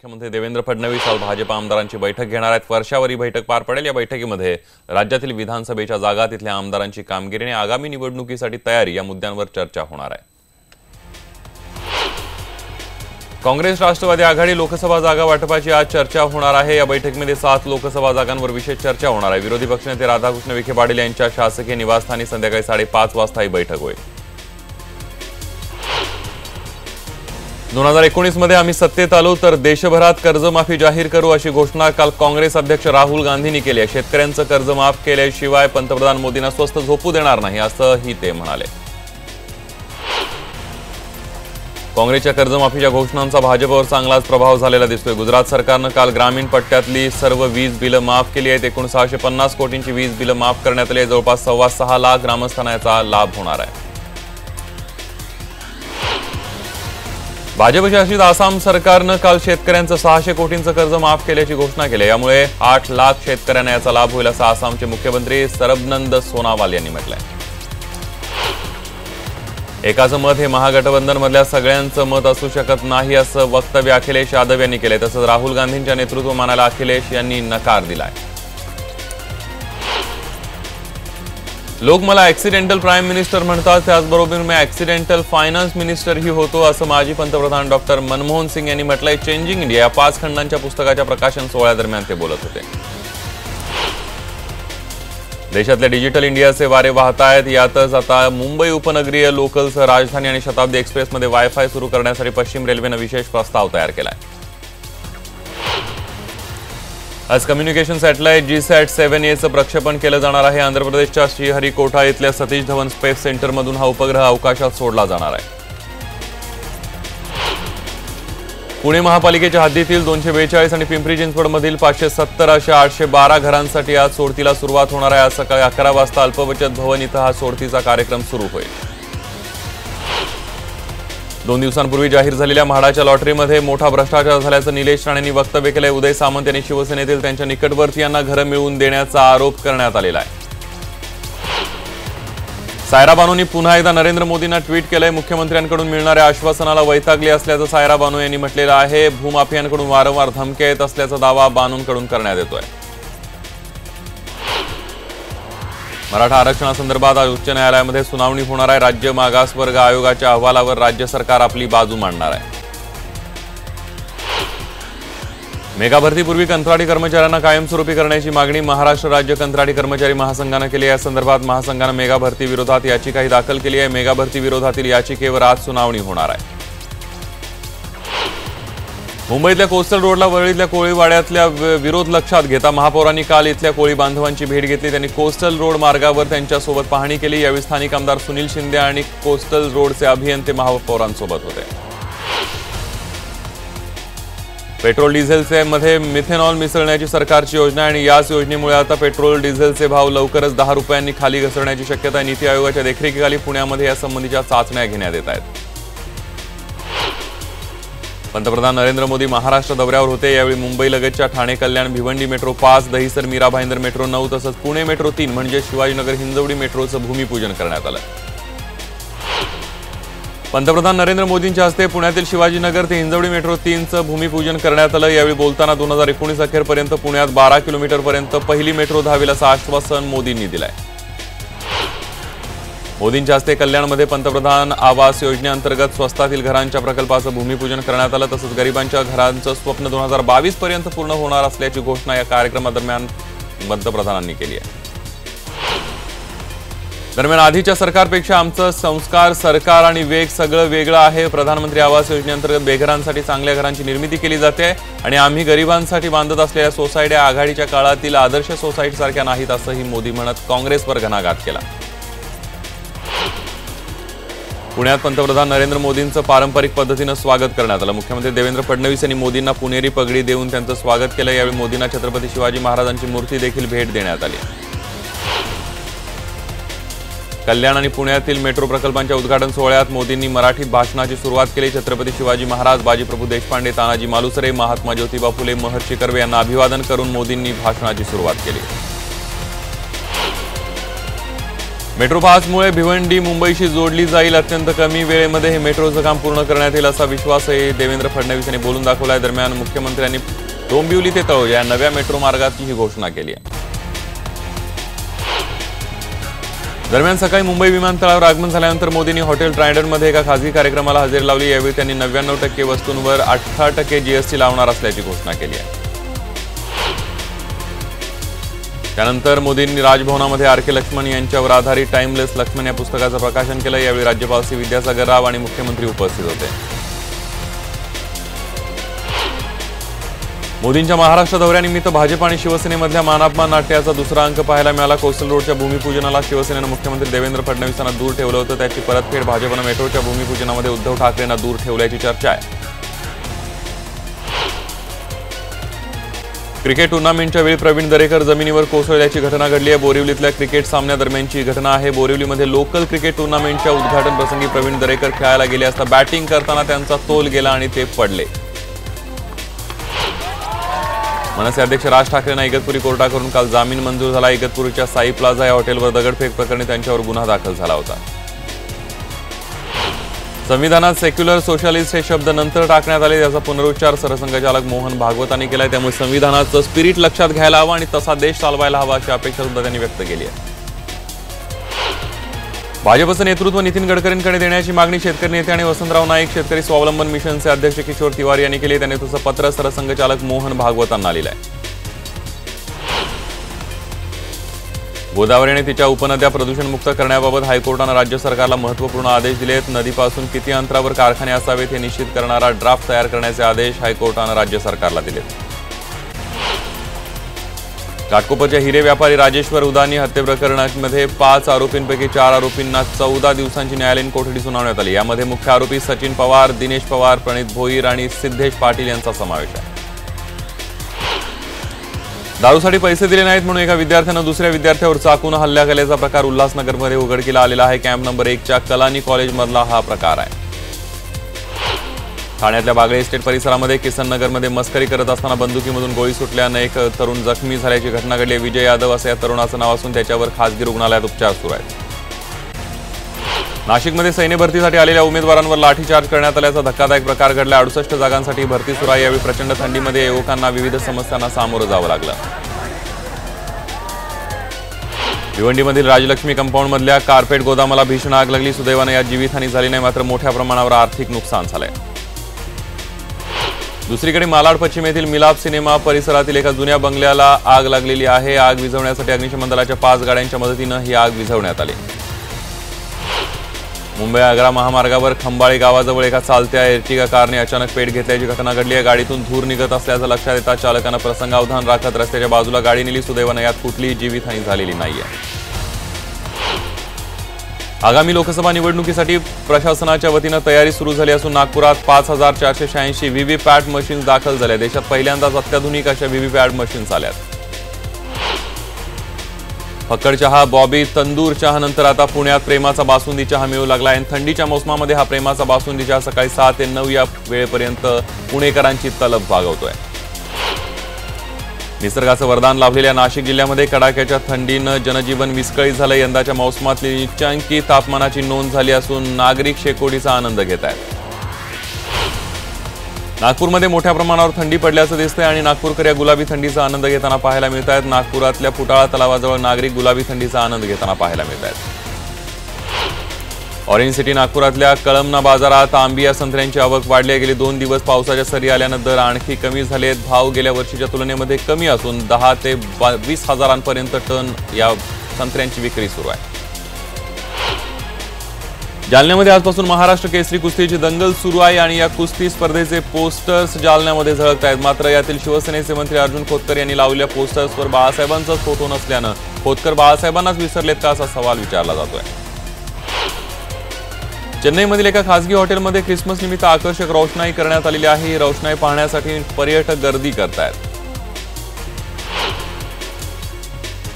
मुख्यमंत्री देवेंद्र फडणवीस आज भाजपा आमदारांची बैठक घेणार आहेत। वर्षावर ही बैठक पार पडेल। या बैठकीमध्ये राज्यातील विधानसभेच्या जागा, तिथल्या आमदारांची कामगिरी आणि आगामी निवडणुकीसाठी तयारी या मुद्द्यांवर चर्चा होणार आहे। काँग्रेस राष्ट्रवादी आघाडी लोकसभा जागा वाटपाची आज चर्चा होणार आहे। या बैठकीमध्ये 7 लोकसभा जागांवर विशेष चर्चा होणार आहे। विरोधी पक्षनेते राधाकृष्ण विखे पाटील यांच्या शासकीय निवासस्थानी संध्याकाळी 5:30 वाजता ही बैठक होईल। 2019 मध्ये आम्ही सत्तेत आलो तर देशभरात कर्जमाफी जाहीर करू अशी घोषणा काल काँग्रेस अध्यक्ष राहुल गांधींनी केली आहे। शेतकऱ्यांचं कर्ज माफ केल्याशिवाय पंतप्रधान मोदींना स्वस्थ झोपू देणार नाही असंही ते म्हणाले। काँग्रेसच्या कर्जमाफीच्या घोषणांचा भाजपवर चांगलाच प्रभाव झालेला दिसतोय। गुजरात सरकारनं काल ग्रामीण पट्ट्यातली सर्व वीज बिलं माफ केली आहेत। एकूण 650 कोटींची वीज बिलं माफ करण्यात आली आहे। जवळपास 6.25 लाख ग्रामस्थांना याचा लाभ होणार आहे। भाजप शासित आसाम सरकारनं काल शेतकऱ्यांचं 600 कोटींचं कर्ज माफ केल्याची घोषणा केली। यामुळे 8 लाख शेतकऱ्यांना याचा लाभ होईल असं आसामचे मुख्यमंत्री सर्बानंद सोनोवाल यांनी म्हटलंय। एकाचं मत हे महागठबंधन मधल्या सगळ्यांचं मत असू शकत नाही असं वक्तव्य अखिलेश यादव यांनी केलंय। तसंच राहुल गांधींच्या नेतृत्व मानाला अखिलेश यांनी नकार दिलाय। लोक मला ऍक्सिडेंटल प्राईम मिनिस्टर म्हणतात, त्याचबरोबर मी ऍक्सिडेंटल फायनान्स मिनिस्टरही होतो असं माजी पंतप्रधान डॉक्टर मनमोहन सिंग यांनी म्हटलंय। चेंजिंग इंडिया या 5 खंडांच्या पुस्तकाच्या प्रकाशन सोहळ्यादरम्यान ते बोलत होते। देशातल्या डिजिटल इंडियाचे वारे वाहत आहेत। यातच आता मुंबई उपनगरीय लोकलसह राजधानी आणि शताब्दी एक्सप्रेसमध्ये वायफाय सुरू करण्यासाठी पश्चिम रेल्वेनं विशेष प्रस्ताव तयार केलाय। आज कम्युनिकेशन सॅटेलाइट GSAT-7A प्रक्षेपण केलं जाणार आहे। आंध्र प्रदेशच्या श्रीहरिकोटा इथल्या सतीश धवन स्पेस सेंटरमधून हा उपग्रह अवकाशात सोडला जाणार आहे। पुणे महापालिकेच्या हद्दीतील 242 आणि पिंपरी चिंचवडमधील 570 अशा 812 घरांसाठी आज सोडतीला सुरुवात होणार आहे। आज सकाळी 11 वाजता अल्पबचत भवन इथं हा सोडतीचा कार्यक्रम सुरू होईल। 2 दिवसांपूर्वी जाहीर झालेल्या म्हाडाच्या लॉटरीमध्ये मोठा भ्रष्टाचार झाल्याचं निलेश राणेंनी वक्तव्य केलंय। उदय सामंत यांनी शिवसेनेतील त्यांच्या निकटवर्तीयांना घरं मिळवून देण्याचा आरोप करण्यात आलेला आहे। सायरा बानोंनी पुन्हा एकदा नरेंद्र मोदींना ट्विट केलंय। मुख्यमंत्र्यांकडून मिळणाऱ्या आश्वासनाला वैतागले असल्याचं सायरा बानो यांनी म्हटलेलं आहे। भूमाफियांकडून वारंवार धमक्या येत असल्याचा दावा बानोंकडून करण्यात येतोय। मराठा आरक्षणासंदर्भात आज उच्च न्यायालयामध्ये सुनावणी होणार आहे। राज्य मागासवर्ग आयोगाच्या अहवालावर राज्य सरकार आपली बाजू मांडणार आहे। मेगा भरतीपूर्वी कंत्राटी कर्मचाऱ्यांना कायमस्वरूपी करण्याची मागणी महाराष्ट्र राज्य कंत्राटी कर्मचारी महासंघानं केली आहे। या संदर्भात महासंघानं मेगा भरती विरोधात याचिकाही दाखल केली आहे। मेगा भरती विरोधातील याचिकेवर आज सुनावणी होणार आहे। मुंबईतल्या कोस्टल रोडला वरळीतल्या कोळीवाड्यातल्या विरोध लक्षात घेता महापौरांनी काल इथल्या कोळी बांधवांची भेट घेतली। त्यांनी कोस्टल रोड मार्गावर त्यांच्यासोबत पाहणी केली। यावेळी स्थानिक आमदार सुनील शिंदे आणि कोस्टल रोडचे अभियंते महापौरांसोबत होते। पेट्रोल डिझेलचे मध्ये मिथेनॉल मिसळण्याची सरकारची योजना आहे आणि याच योजनेमुळे आता पेट्रोल डिझेलचे भाव लवकरच 10 रुपयांनी खाली घसरण्याची शक्यता आहे। नीती आयोगाच्या देखरेखीखाली पुण्यामध्ये यासंबंधीच्या चाचण्या घेण्यात येत आहेत। पंतप्रधान नरेंद्र मोदी महाराष्ट्र दौऱ्यावर होते। यावेळी मुंबईलगतच्या ठाणे कल्याण भिवंडी मेट्रो 5, दहिसर मीरा भाईंदर मेट्रो 9 तसंच पुणे मेट्रो 3 म्हणजे शिवाजीनगर हिंजवडी मेट्रोचं भूमिपूजन करण्यात आलं। पंतप्रधान नरेंद्र मोदींच्या हस्ते पुण्यातील शिवाजीनगर ते हिंजवडी मेट्रो 3चं भूमिपूजन करण्यात आलं। यावेळी बोलताना 2019 अखेरपर्यंत पुण्यात 12 किलोमीटरपर्यंत पहिली मेट्रो धावेल असं आश्वासन मोदींनी दिलंय। मोदींच्या हस्ते कल्याणमध्ये पंतप्रधान आवास योजनेअंतर्गत स्वस्तातील घरांच्या प्रकल्पाचं भूमिपूजन करण्यात आलं। तसंच गरिबांच्या घरांचं स्वप्न 2022 पर्यंत पूर्ण होणार असल्याची घोषणा या कार्यक्रमादरम्यान पंतप्रधानांनी केली आहे। दरम्यान आधीच्या सरकारपेक्षा आमचं संस्कार, सरकार आणि वेग सगळं वेगळं आहे। प्रधानमंत्री आवास योजनेअंतर्गत बेघरांसाठी चांगल्या घरांची निर्मिती केली जाते आणि आम्ही गरिबांसाठी बांधत असलेल्या सोसायट्या आघाडीच्या काळातील आदर्श सोसायटीसारख्या नाहीत असंही मोदी म्हणत काँग्रेसवर घणाघात केला। पुण्यात पंतप्रधान नरेंद्र मोदींचं पारंपरिक पद्धतीनं स्वागत करण्यात आलं। मुख्यमंत्री देवेंद्र फडणवीस यांनी मोदींना पुणेरी पगडी देऊन त्यांचं स्वागत केलं। यावेळी मोदींना छत्रपती शिवाजी महाराजांची मूर्ती देखील भेट देण्यात आली। कल्याण आणि पुण्यातील मेट्रो प्रकल्पांच्या उद्घाटन सोहळ्यात मोदींनी मराठीत भाषणाची सुरुवात केली। छत्रपती शिवाजी महाराज, बाजीप्रभू देशपांडे, तानाजी मालुसरे, महात्मा ज्योतिबा फुले, महर्षी कर्वे यांना अभिवादन करून मोदींनी भाषणाची सुरुवात केली। मेट्रो पासमुळे भिवंडी मुंबईशी जोडली जाईल. अत्यंत कमी वेळेमध्ये हे मेट्रोचं काम पूर्ण करण्यात येईल असा विश्वासही देवेंद्र फडणवीस यांनी बोलून दाखवला आहे. दरम्यान मुख्यमंत्र्यांनी डोंबिवली ते तळोजा या नव्या मेट्रो मार्गाची ही घोषणा केली आहे. दरम्यान सकाळी मुंबई विमानतळावर आगमन झाल्यानंतर मोदींनी हॉटेल ट्रायडंटमध्ये एका खासगी कार्यक्रमाला हजेरी लावली. यावेळी त्यांनी 99% वस्तूंवर 18% जीएसटी लावणार असल्याची घोषणा केली आहे. त्यानंतर मोदींनी राजभवनामध्ये आर.के. लक्ष्मण यांच्यावर आधारित टाइमलेस लक्ष्मण या पुस्तकाचं प्रकाशन केलं. यावेळी राज्यपाल सी विद्यासागर राव आणि मुख्यमंत्री उपस्थित होते. मोदींच्या महाराष्ट्र दौऱ्यानिमित्त भाजप आणि शिवसेनेमधल्या मानापमान नाट्याचा दुसरा अंक पाहायला मिळाला. कोस्टल रोडच्या भूमिपूजनाला शिवसेनेनं मुख्यमंत्री देवेंद्र फडणवीसांना दूर ठेवलं होतं. त्याची परतफेड भाजपनं मेट्रोच्या भूमिपूजनामध्ये उद्धव ठाकरेंना दूर ठेवल्याची चर्चा आहे. क्रिकेट टुर्नामेंटच्या वेळी प्रवीण दरेकर जमिनीवर कोसळल्याची घटना घडली आहे. बोरिवलीतल्या क्रिकेट सामन्यादरम्यानची घटना आहे. बोरिवलीमध्ये लोकल क्रिकेट टुर्नामेंटच्या उद्घाटन प्रसंगी प्रवीण दरेकर खेळायला गेले असता बॅटिंग करताना त्यांचा तोल गेला आणि ते पडले. मनसे अध्यक्ष राज ठाकरेंना इगतपुरी कोर्टाकडून काल जामीन मंजूर झाला. इगतपुरीच्या साई प्लाझा या हॉटेलवर दगडफेक प्रकरणी त्यांच्यावर गुन्हा दाखल झाला होता. संविधानात सेक्युलर सोशलिस्ट हे शब्द नंतर टाकण्यात आले. याचा पुनरुच्चार सरसंघचालक मोहन भागवतांनी केलाय. त्यामुळे संविधानाचं स्पिरिट लक्षात घ्यायला हवं आणि तसा देश चालवायला हवा अशी अपेक्षा सुद्धा त्यांनी व्यक्त केली आहे. भाजपचं नेतृत्व नितीन गडकरींकडे देण्याची मागणी शेतकरी नेते आणि वसंतराव नाईक शेतकरी स्वावलंबन मिशनचे अध्यक्ष किशोर तिवारी यांनी केली. त्यांनी तसं पत्र सरसंघचालक मोहन भागवतांना लिहिलंय. गोदावरी आणि तिच्या उपनद्या प्रदूषणमुक्त करण्याबाबत हायकोर्टानं राज्य सरकारला महत्त्वपूर्ण आदेश दिले आहेत. नदीपासून किती अंतरावर कारखाने असावेत हे निश्चित करणारा ड्राफ्ट तयार करण्याचे आदेश हायकोर्टानं राज्य सरकारला दिलेत. घाटकोपरच्या हिरे व्यापारी राजेश्वर उदानी हत्ये प्रकरणामध्ये 5 आरोपींपैकी 4 आरोपींना 14 दिवसांची न्यायालयीन कोठडी सुनावण्यात आली. यामध्ये मुख्य आरोपी सचिन पवार, दिनेश पवार, प्रणित भोईर आणि सिद्धेश पाटील यांचा समावेश आहे. दारूसाठी पैसे दिले नाहीत म्हणून एका विद्यार्थ्यानं दुसऱ्या विद्यार्थ्यावर चाकून हल्ला केल्याचा प्रकार उल्हासनगरमध्ये उघडकीला आलेला आहे. कॅम्प नंबर 1च्या कलानी कॉलेजमधला हा प्रकार आहे. ठाण्यातल्या बागळे इस्टेट परिसरामध्ये किसननगरमध्ये मस्करी करत असताना बंदुकीमधून गोळी सुटल्यानं एक तरुण जखमी झाल्याची घटना घडली. विजय यादव असं या तरुणाचं नाव असून त्याच्यावर खासगी रुग्णालयात उपचार सुरू आहेत. नाशिकमध्ये सैन्य भरतीसाठी आलेल्या उमेदवारांवर लाठीचार्ज करण्यात आल्याचा धक्कादायक प्रकार घडला. 68 जागांसाठी भरती सुरू आहे. यावेळी प्रचंड थंडीमध्ये युवकांना विविध समस्यांना सामोरं जावं लागलं. भिवंडीमधील राजलक्ष्मी कंपाऊंडमधल्या कार्पेट गोदामाला भीषण आग लागली. सुदैवानं यात जीवितहानी झाली नाही, मात्र मोठ्या प्रमाणावर आर्थिक नुकसान झालंय. दुसरीकडे मालाड पश्चिम येथील मिलाप सिनेमा परिसरातील एका जुन्या बंगल्याला आग लागलेली आहे. आग विझवण्यासाठी अग्निशमन दलाच्या 5 गाड्यांच्या मदतीनं ही आग विझवण्यात आली. मुंबई आग्रा महामार्गावर खंबाळे गावाजवळ एका चालत्या एर्टिगा कारने अचानक पेट घेतल्याची घटना घडली आहे. गाडीतून धूर निघत असल्याचं लक्षात येता चालकानं प्रसंगावधान राखत रस्त्याच्या बाजूला गाडी नेली. सुदैवानं यात कुठलीही जीवितहानी झालेली नाहीये. आगामी लोकसभा निवडणुकीसाठी प्रशासनाच्या वतीनं तयारी सुरू झाली असून नागपुरात 5486 व्हीव्हीपॅट मशीन्स दाखल झाल्या. देशात पहिल्यांदाच अत्याधुनिक अशा व्हीव्हीपॅट मशीन्स आल्यात. फक्कड चहा, बॉबी, तंदूर चहा नंतर आता पुण्यात प्रेमाचा बासुंदी चहा मिळू लागला आहे. थंडीच्या मोसमामध्ये हा प्रेमाचा बासुंदी चहा सकाळी 6 ते 9 या वेळेपर्यंत पुणेकरांची तलब भागवतोय. निसर्गाचं वरदान लाभलेल्या नाशिक जिल्ह्यामध्ये कडाक्याच्या थंडीनं जनजीवन विस्कळीत झालं. यंदाच्या मोसमातली नीचांकी तापमानाची नोंद झाली असून नागरिक शेकोटीचा आनंद घेत आहेत. नागपूरमध्ये मोठ्या प्रमाणावर थंडी पडल्याचं दिसतंय आणि नागपूरकर या गुलाबी थंडीचा आनंद घेताना पाहायला मिळत आहेत. नागपुरातल्या फुटाळा तलावाजवळ नागरिक गुलाबी थंडीचा आनंद घेताना पाहायला मिळत आहेत. ऑरेंज सिटी नागपुरातल्या कळमना बाजारात आंबी या संत्र्यांची आवक वाढली. गेली 2 दिवस पावसाच्या सरी आल्यानं दर आणखी कमी झालेत. भाव गेल्या वर्षीच्या तुलनेमध्ये कमी असून 10 ते 20 हजारांपर्यंत टन या संत्र्यांची विक्री सुरू आहे. जालन्यामध्ये आजपासून महाराष्ट्र केसरी कुस्तीची दंगल सुरू आहे आणि या कुस्ती स्पर्धेचे पोस्टर्स जालन्यामध्ये झळकत आहेत. मात्र यातील शिवसेनेचे मंत्री अर्जुन खोतकर यांनी लावलेल्या पोस्टर्सवर बाळासाहेबांचाच फोटो नसल्यानं खोतकर बाळासाहेबांनाच विसरलेत का असा सवाल विचारला जातोय. चेन्नईमधील एका खासगी हॉटेलमध्ये ख्रिसमस निमित्त आकर्षक रोषणाई करण्यात आलेली आहे. ही रोषणाई पाहण्यासाठी पर्यटक गर्दी करतायत.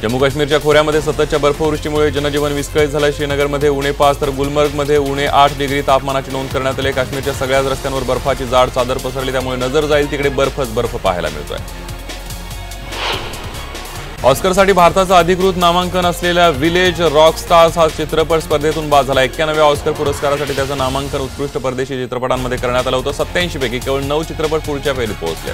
जम्मू काश्मीरच्या खोऱ्यामध्ये सततच्या बर्फवृष्टीमुळे जनजीवन विस्कळीत झालं. श्रीनगरमध्ये उणे 5 तर गुलमर्गमध्ये उणे 8 डिग्री तापमानाची नोंद करण्यात आली. काश्मीरच्या सगळ्याच रस्त्यांवर बर्फाची जाड चादर पसरली, त्यामुळे नजर जाईल तिकडे बर्फच बर्फ पाहायला मिळतोय. ऑस्करसाठी भारताचं अधिकृत नामांकन असलेल्या विलेज रॉक स्टार्स हा चित्रपट स्पर्धेतून बाद झाला. 91व्या ऑस्कर पुरस्कारासाठी त्याचं नामांकन उत्कृष्ट परदेशी चित्रपटांमध्ये करण्यात आलं होतं. 87 पैकी केवळ 9 चित्रपट पुढच्या फेरीत पोहोचले.